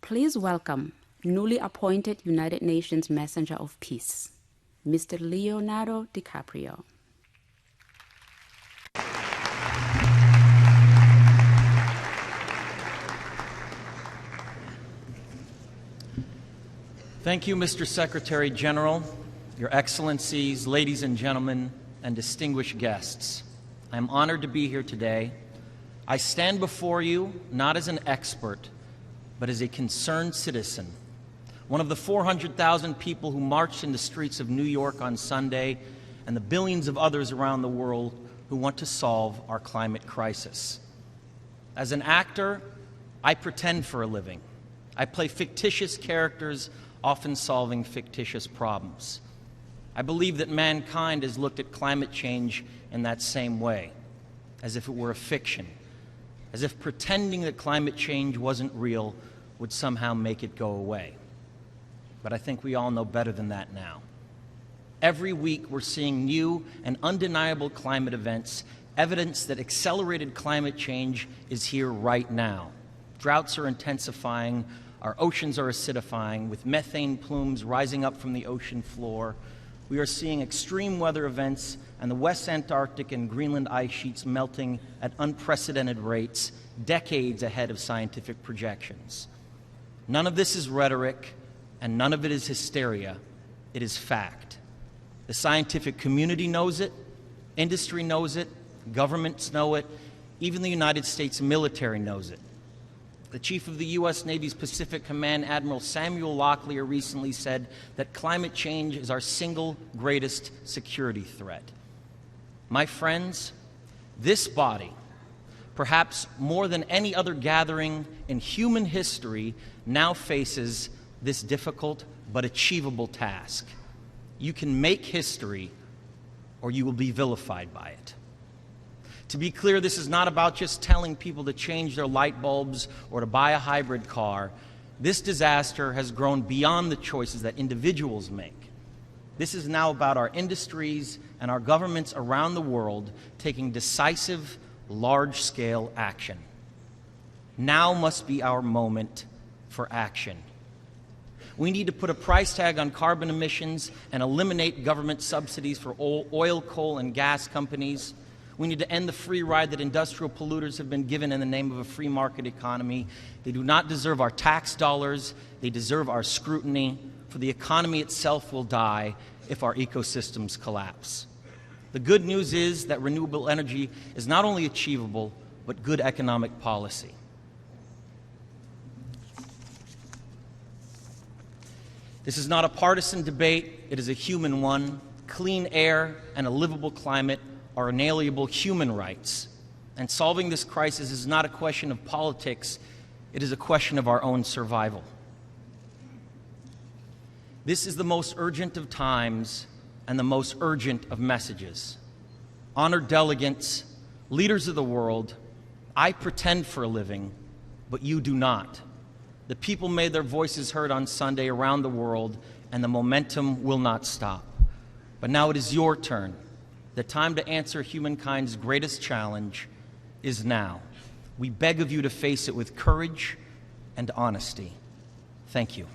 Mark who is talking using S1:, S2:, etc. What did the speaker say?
S1: Please welcome newly appointed United Nations Messenger of Peace, Mr. Leonardo DiCaprio.
S2: Thank you, Mr. Secretary General, Your Excellencies, ladies and gentlemen, and distinguished guests. I am honored to be here today. I stand before you not as an expert, but as a concerned citizen, one of the 400,000 people who marched in the streets of New York on Sunday, and the billions of others around the world who want to solve our climate crisis. As an actor, I pretend for a living. I play fictitious characters, often solving fictitious problems. I believe that mankind has looked at climate change in that same way, as if it were a fiction, as if pretending that climate change wasn't real would somehow make it go away. But I think we all know better than that now. Every week we're seeing new and undeniable climate events, evidence that accelerated climate change is here right now. Droughts are intensifying, our oceans are acidifying, with methane plumes rising up from the ocean floor. We are seeing extreme weather events and the West Antarctic and Greenland ice sheets melting at unprecedented rates, decades ahead of scientific projections. None of this is rhetoric, and none of it is hysteria. It is fact. The scientific community knows it, industry knows it, governments know it, even the United States military knows it. The chief of the U.S. Navy's Pacific Command, Admiral Samuel Locklear, recently said that climate change is our single greatest security threat. My friends, this body, perhaps more than any other gathering in human history, now faces this difficult but achievable task. You can make history, or you will be vilified by it. To be clear, this is not about just telling people to change their light bulbs or to buy a hybrid car. This disaster has grown beyond the choices that individuals make. This is now about our industries and our governments around the world taking decisive, large-scale action. Now must be our moment for action. We need to put a price tag on carbon emissions and eliminate government subsidies for oil, coal, and gas companies. We need to end the free ride that industrial polluters have been given in the name of a free market economy. They do not deserve our tax dollars. They deserve our scrutiny, for the economy itself will die if our ecosystems collapse. The good news is that renewable energy is not only achievable, but good economic policy. This is not a partisan debate. It is a human one. Clean air and a livable climate are inalienable human rights. And solving this crisis is not a question of politics, it is a question of our own survival. This is the most urgent of times and the most urgent of messages. Honored delegates, leaders of the world, I pretend for a living, but you do not. The people made their voices heard on Sunday around the world, and the momentum will not stop. But now it is your turn. The time to answer humankind's greatest challenge is now. We beg of you to face it with courage and honesty. Thank you.